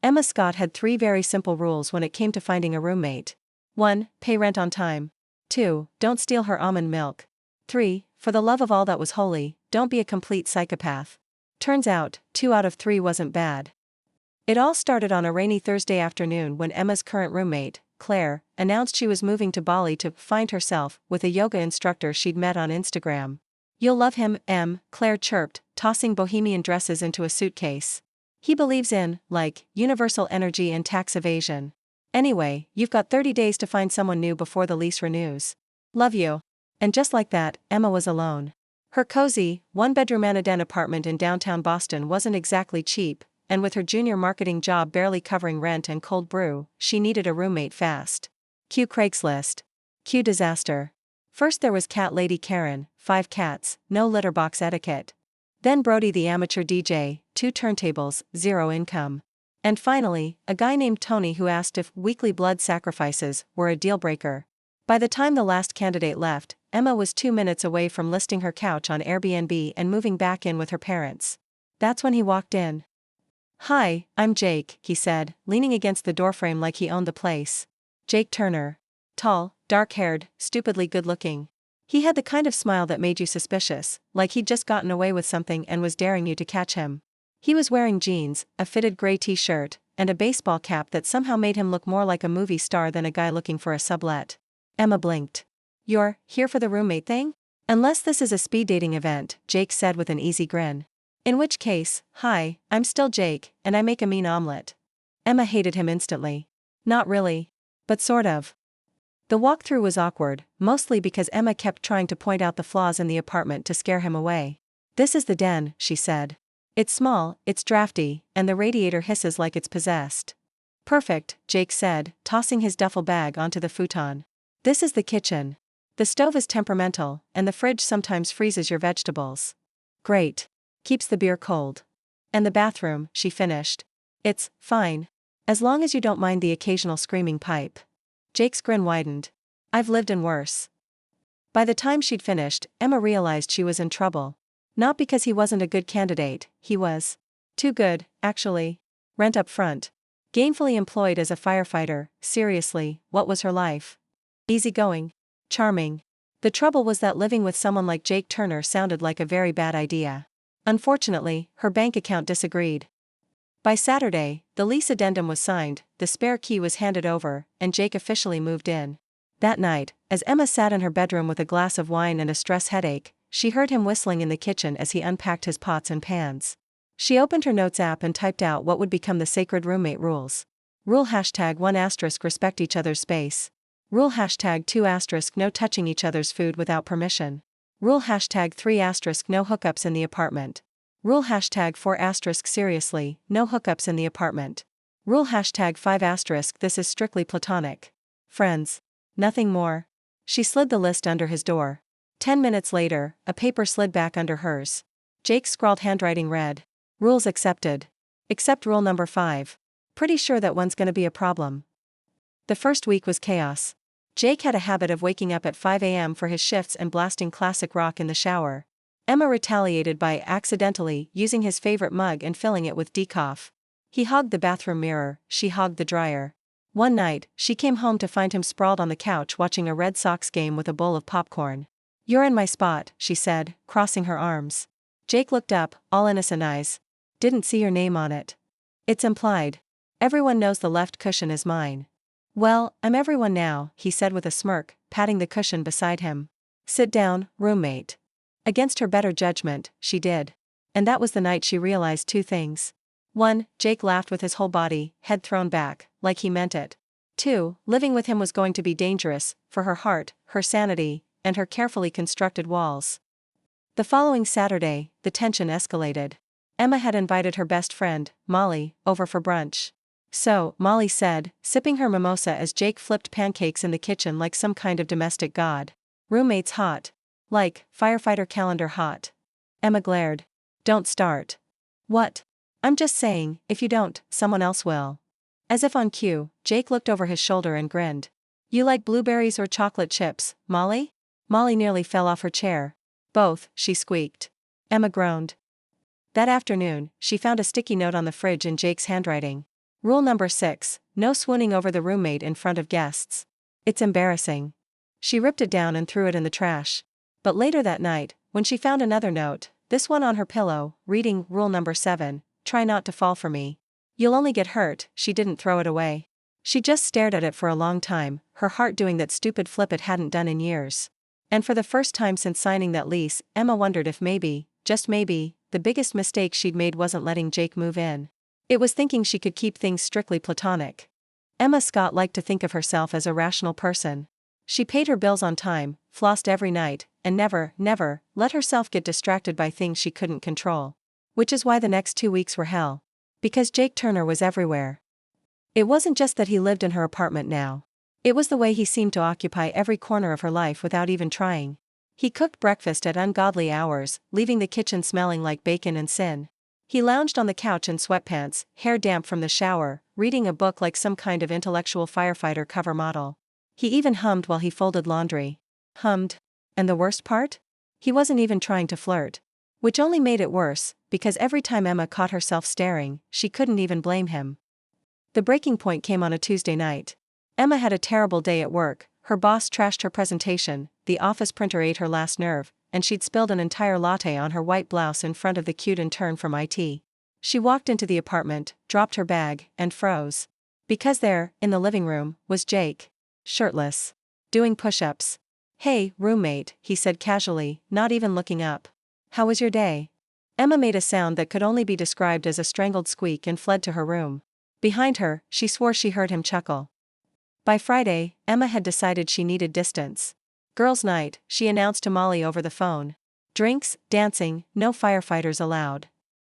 Emma Scott had 3 very simple rules when it came to finding a roommate. 1. Pay rent on time. 2. Don't steal her almond milk. 3. For the love of all that was holy, don't be a complete psychopath. Turns out, 2 out of 3 wasn't bad. It all started on a rainy Thursday afternoon when Emma's current roommate, Claire, announced she was moving to Bali to find herself with a yoga instructor she'd met on Instagram. "You'll love him, Em," Claire chirped, tossing bohemian dresses into a suitcase. "He believes in, like, universal energy and tax evasion. Anyway, you've got 30 days to find someone new before the lease renews. Love you." And just like that, Emma was alone. Her cozy, 1-bedroom Anaden apartment in downtown Boston wasn't exactly cheap, and with her junior marketing job barely covering rent and cold brew, she needed a roommate fast. Cue Craigslist. Cue disaster. First there was cat lady Karen, 5 cats, no litter box etiquette. Then Brody the amateur DJ, 2 turntables, 0 income. And finally, a guy named Tony who asked if weekly blood sacrifices were a deal breaker. By the time the last candidate left, Emma was 2 minutes away from listing her couch on Airbnb and moving back in with her parents. That's when he walked in. "Hi, I'm Jake," he said, leaning against the doorframe like he owned the place. Jake Turner. Tall, dark-haired, stupidly good-looking. He had the kind of smile that made you suspicious, like he'd just gotten away with something and was daring you to catch him. He was wearing jeans, a fitted gray t-shirt, and a baseball cap that somehow made him look more like a movie star than a guy looking for a sublet. Emma blinked. "You're here for the roommate thing? Unless this is a speed dating event," Jake said with an easy grin. "In which case, hi, I'm still Jake, and I make a mean omelet." Emma hated him instantly. Not really. But sort of. The walkthrough was awkward, mostly because Emma kept trying to point out the flaws in the apartment to scare him away. "This is the den," she said. "It's small, it's drafty, and the radiator hisses like it's possessed." "Perfect," Jake said, tossing his duffel bag onto the futon. "This is the kitchen. The stove is temperamental, and the fridge sometimes freezes your vegetables." "Great. Keeps the beer cold." "And the bathroom," she finished. "It's fine. As long as you don't mind the occasional screaming pipe." Jake's grin widened. "I've lived in worse." By the time she'd finished, Emma realized she was in trouble. Not because he wasn't a good candidate, he was too good, actually. Rent up front. Gainfully employed as a firefighter. Seriously, what was her life? Easygoing. Charming. The trouble was that living with someone like Jake Turner sounded like a very bad idea. Unfortunately, her bank account disagreed. By Saturday, the lease addendum was signed, the spare key was handed over, and Jake officially moved in. That night, as Emma sat in her bedroom with a glass of wine and a stress headache, she heard him whistling in the kitchen as he unpacked his pots and pans. She opened her notes app and typed out what would become the sacred roommate rules. Rule #1 * respect each other's space. Rule #2 * no touching each other's food without permission. Rule #3 * no hookups in the apartment. Rule #4 * seriously, no hookups in the apartment. Rule #5 * this is strictly platonic. Friends. Nothing more. She slid the list under his door. 10 minutes later, a paper slid back under hers. Jake's scrawled handwriting read. "Rules accepted. Except rule number 5. Pretty sure that one's gonna be a problem." The first week was chaos. Jake had a habit of waking up at 5 a.m. for his shifts and blasting classic rock in the shower. Emma retaliated by accidentally using his favorite mug and filling it with decaf. He hogged the bathroom mirror, she hogged the dryer. One night, she came home to find him sprawled on the couch watching a Red Sox game with a bowl of popcorn. "You're in my spot," she said, crossing her arms. Jake looked up, all innocent eyes. "Didn't see your name on it." "It's implied. Everyone knows the left cushion is mine." "Well, I'm everyone now," he said with a smirk, patting the cushion beside him. "Sit down, roommate." Against her better judgment, she did. And that was the night she realized 2 things. 1. Jake laughed with his whole body, head thrown back, like he meant it. 2. Living with him was going to be dangerous, for her heart, her sanity, and her carefully constructed walls. The following Saturday, the tension escalated. Emma had invited her best friend, Molly, over for brunch. "So," Molly said, sipping her mimosa as Jake flipped pancakes in the kitchen like some kind of domestic god. "Roommates hot. Like, firefighter calendar hot." Emma glared. "Don't start." "What?" "I'm just saying, if you don't, someone else will." As if on cue, Jake looked over his shoulder and grinned. "You like blueberries or chocolate chips, Molly?" Molly nearly fell off her chair. "Both," she squeaked. Emma groaned. That afternoon, she found a sticky note on the fridge in Jake's handwriting. Rule number 6, no swooning over the roommate in front of guests. It's embarrassing. She ripped it down and threw it in the trash. But later that night, when she found another note, this one on her pillow, reading rule number 7, try not to fall for me. You'll only get hurt, she didn't throw it away. She just stared at it for a long time, her heart doing that stupid flip it hadn't done in years. And for the first time since signing that lease, Emma wondered if maybe, just maybe, the biggest mistake she'd made wasn't letting Jake move in. It was thinking she could keep things strictly platonic. Emma Scott liked to think of herself as a rational person. She paid her bills on time, flossed every night, and never let herself get distracted by things she couldn't control. Which is why the next 2 weeks were hell. Because Jake Turner was everywhere. It wasn't just that he lived in her apartment now. It was the way he seemed to occupy every corner of her life without even trying. He cooked breakfast at ungodly hours, leaving the kitchen smelling like bacon and sin. He lounged on the couch in sweatpants, hair damp from the shower, reading a book like some kind of intellectual firefighter cover model. He even hummed while he folded laundry. Hummed. And the worst part? He wasn't even trying to flirt. Which only made it worse, because every time Emma caught herself staring, she couldn't even blame him. The breaking point came on a Tuesday night. Emma had a terrible day at work, her boss trashed her presentation, the office printer ate her last nerve, and she'd spilled an entire latte on her white blouse in front of the cute intern from IT. She walked into the apartment, dropped her bag, and froze. Because there, in the living room, was Jake. Shirtless. Doing push-ups. Hey, roommate, he said casually, not even looking up. How was your day? Emma made a sound that could only be described as a strangled squeak and fled to her room. Behind her, she swore she heard him chuckle. By Friday, Emma had decided she needed distance. Girls' night, she announced to Molly over the phone. Drinks, dancing, no firefighters allowed.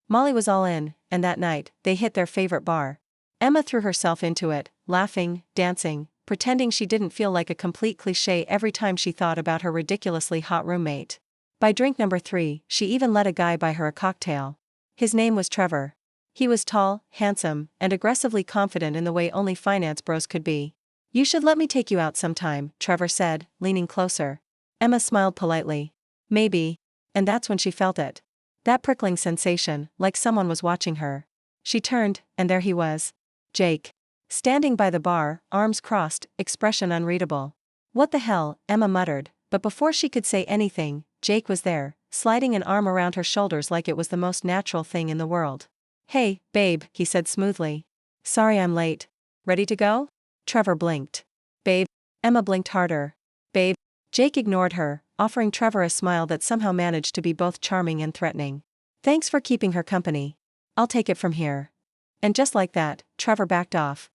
Molly was all in, and that night, they hit their favorite bar. Emma threw herself into it, laughing, dancing, pretending she didn't feel like a complete cliché every time she thought about her ridiculously hot roommate. By drink number 3, she even let a guy buy her a cocktail. His name was Trevor. He was tall, handsome, and aggressively confident in the way only finance bros could be. You should let me take you out sometime, Trevor said, leaning closer. Emma smiled politely. Maybe. And that's when she felt it. That prickling sensation, like someone was watching her. She turned, and there he was. Jake. Standing by the bar, arms crossed, expression unreadable. What the hell, Emma muttered, but before she could say anything, Jake was there, sliding an arm around her shoulders like it was the most natural thing in the world. Hey, babe, he said smoothly. Sorry I'm late. Ready to go? Trevor blinked. Babe. Emma blinked harder. Babe. Jake ignored her, offering Trevor a smile that somehow managed to be both charming and threatening. Thanks for keeping her company. I'll take it from here. And just like that, Trevor backed off.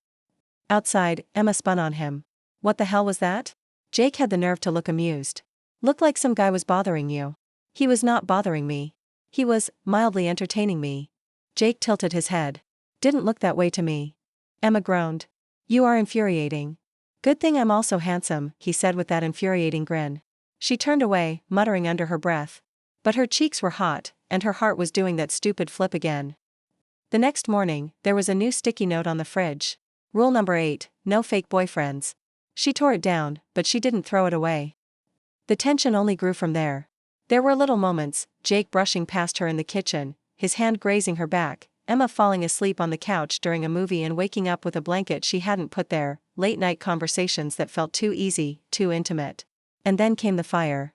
Outside, Emma spun on him. What the hell was that? Jake had the nerve to look amused. Looked like some guy was bothering you. He was not bothering me. He was, mildly entertaining me. Jake tilted his head. Didn't look that way to me. Emma groaned. You are infuriating. Good thing I'm also handsome, he said with that infuriating grin. She turned away, muttering under her breath. But her cheeks were hot, and her heart was doing that stupid flip again. The next morning, there was a new sticky note on the fridge. Rule number 8, no fake boyfriends. She tore it down, but she didn't throw it away. The tension only grew from there. There were little moments, Jake brushing past her in the kitchen, his hand grazing her back, Emma falling asleep on the couch during a movie and waking up with a blanket she hadn't put there, late-night conversations that felt too easy, too intimate. And then came the fire.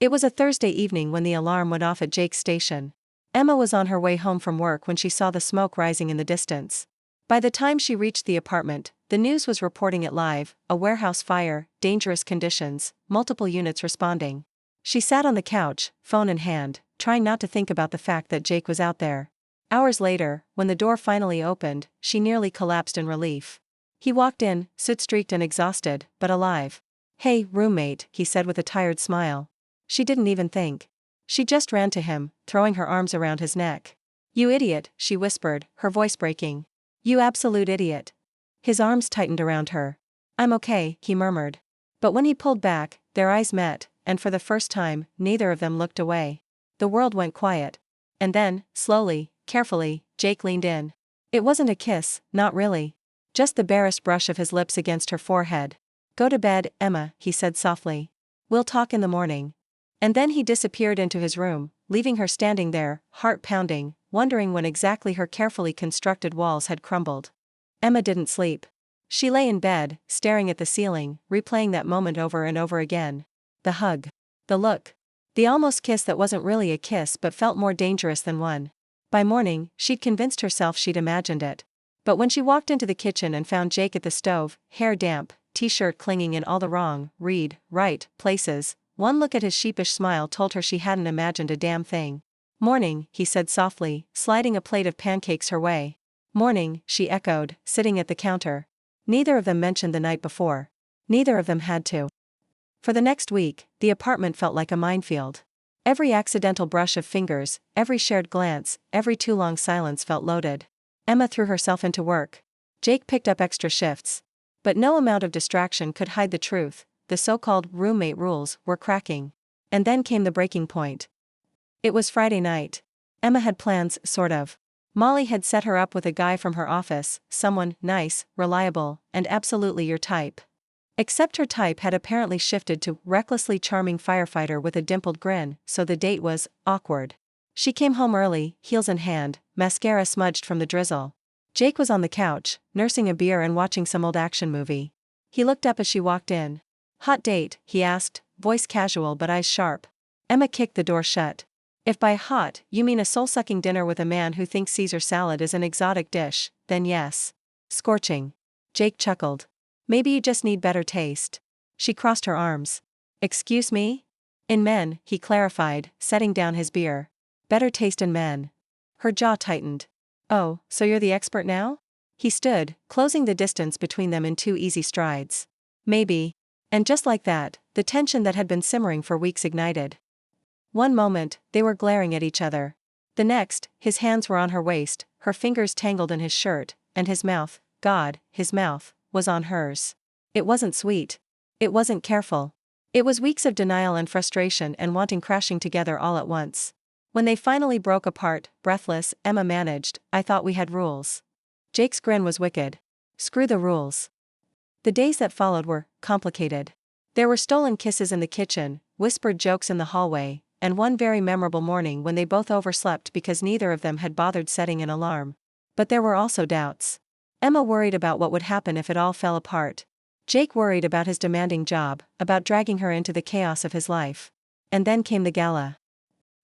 It was a Thursday evening when the alarm went off at Jake's station. Emma was on her way home from work when she saw the smoke rising in the distance. By the time she reached the apartment, the news was reporting it live, a warehouse fire, dangerous conditions, multiple units responding. She sat on the couch, phone in hand, trying not to think about the fact that Jake was out there. Hours later, when the door finally opened, she nearly collapsed in relief. He walked in, soot-streaked and exhausted, but alive. Hey, roommate, he said with a tired smile. She didn't even think. She just ran to him, throwing her arms around his neck. You idiot, she whispered, her voice breaking. You absolute idiot. His arms tightened around her. I'm okay, he murmured. But when he pulled back, their eyes met, and for the first time, neither of them looked away. The world went quiet. And then, slowly, carefully, Jake leaned in. It wasn't a kiss, not really. Just the barest brush of his lips against her forehead. Go to bed, Emma, he said softly. We'll talk in the morning. And then he disappeared into his room, leaving her standing there, heart pounding, wondering when exactly her carefully constructed walls had crumbled. Emma didn't sleep. She lay in bed, staring at the ceiling, replaying that moment over and over again. The hug. The look. The almost kiss that wasn't really a kiss but felt more dangerous than one. By morning, she'd convinced herself she'd imagined it. But when she walked into the kitchen and found Jake at the stove, hair damp, t-shirt clinging in all the wrong, right places, one look at his sheepish smile told her she hadn't imagined a damn thing. "Morning," he said softly, sliding a plate of pancakes her way. "Morning," she echoed, sitting at the counter. Neither of them mentioned the night before. Neither of them had to. For the next week, the apartment felt like a minefield. Every accidental brush of fingers, every shared glance, every too long silence felt loaded. Emma threw herself into work. Jake picked up extra shifts. But no amount of distraction could hide the truth: the so-called roommate rules were cracking. And then came the breaking point. It was Friday night. Emma had plans, sort of. Molly had set her up with a guy from her office, someone nice, reliable, and absolutely your type. Except her type had apparently shifted to recklessly charming firefighter with a dimpled grin, so the date was awkward. She came home early, heels in hand, mascara smudged from the drizzle. Jake was on the couch, nursing a beer and watching some old action movie. He looked up as she walked in. "Hot date?" he asked, voice casual but eyes sharp. Emma kicked the door shut. "If by hot you mean a soul-sucking dinner with a man who thinks Caesar salad is an exotic dish, then yes." "Scorching." Jake chuckled. "Maybe you just need better taste." She crossed her arms. "Excuse me?" "In men," he clarified, setting down his beer. "Better taste in men." Her jaw tightened. "Oh, so you're the expert now?" He stood, closing the distance between them in 2 easy strides. "Maybe." And just like that, the tension that had been simmering for weeks ignited. One moment, they were glaring at each other. The next, his hands were on her waist, her fingers tangled in his shirt, and his mouth, God, his mouth, was on hers. It wasn't sweet. It wasn't careful. It was weeks of denial and frustration and wanting crashing together all at once. When they finally broke apart, breathless, Emma managed, "I thought we had rules." Jake's grin was wicked. "Screw the rules." The days that followed were complicated. There were stolen kisses in the kitchen, whispered jokes in the hallway, and one very memorable morning when they both overslept because neither of them had bothered setting an alarm. But there were also doubts. Emma worried about what would happen if it all fell apart. Jake worried about his demanding job, about dragging her into the chaos of his life. And then came the gala.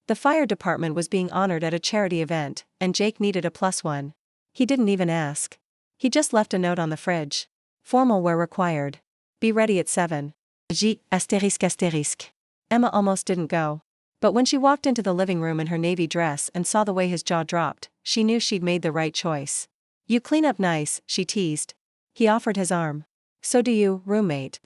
The fire department was being honored at a charity event, and Jake needed a +1. He didn't even ask. He just left a note on the fridge. Formal where required. Be ready at 7. J****. Emma almost didn't go. But when she walked into the living room in her navy dress and saw the way his jaw dropped, she knew she'd made the right choice. "You clean up nice," she teased. He offered his arm. "So do you, roommate."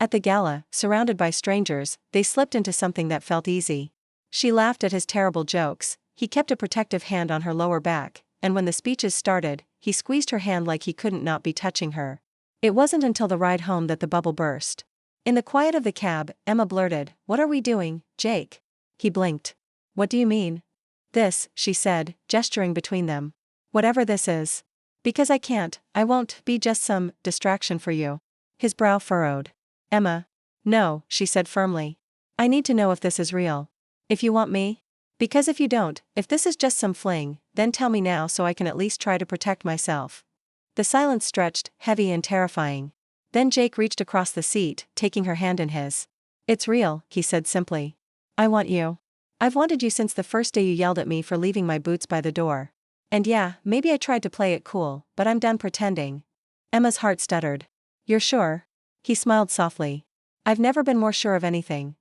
At the gala, surrounded by strangers, they slipped into something that felt easy. She laughed at his terrible jokes, he kept a protective hand on her lower back, and when the speeches started, he squeezed her hand like he couldn't not be touching her. It wasn't until the ride home that the bubble burst. In the quiet of the cab, Emma blurted, "What are we doing, Jake?" He blinked. "What do you mean?" "This," she said, gesturing between them. "Whatever this is. Because I won't be just some distraction for you." His brow furrowed. "Emma." "No," she said firmly. "I need to know if this is real. If you want me. Because if you don't, if this is just some fling, then tell me now so I can at least try to protect myself." The silence stretched, heavy and terrifying. Then Jake reached across the seat, taking her hand in his. "It's real," he said simply. "I want you. I've wanted you since the first day you yelled at me for leaving my boots by the door. And yeah, maybe I tried to play it cool, but I'm done pretending." Emma's heart stuttered. "You're sure?" He smiled softly. "I've never been more sure of anything."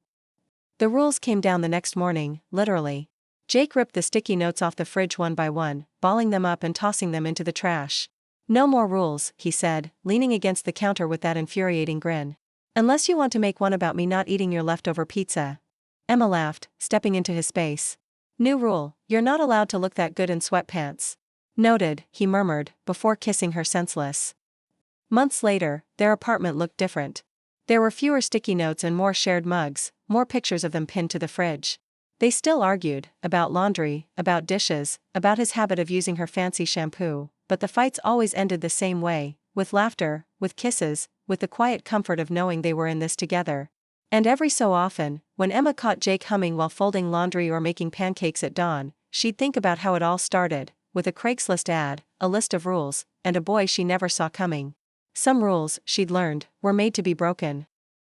The rules came down the next morning, literally. Jake ripped the sticky notes off the fridge one by one, balling them up and tossing them into the trash. "No more rules," he said, leaning against the counter with that infuriating grin. "Unless you want to make one about me not eating your leftover pizza." Emma laughed, stepping into his space. "New rule, you're not allowed to look that good in sweatpants." "Noted," he murmured, before kissing her senseless. Months later, their apartment looked different. There were fewer sticky notes and more shared mugs, more pictures of them pinned to the fridge. They still argued, about laundry, about dishes, about his habit of using her fancy shampoo, but the fights always ended the same way, with laughter, with kisses, with the quiet comfort of knowing they were in this together. And every so often, when Emma caught Jake humming while folding laundry or making pancakes at dawn, she'd think about how it all started, with a Craigslist ad, a list of rules, and a boy she never saw coming. Some rules, she'd learned, were made to be broken.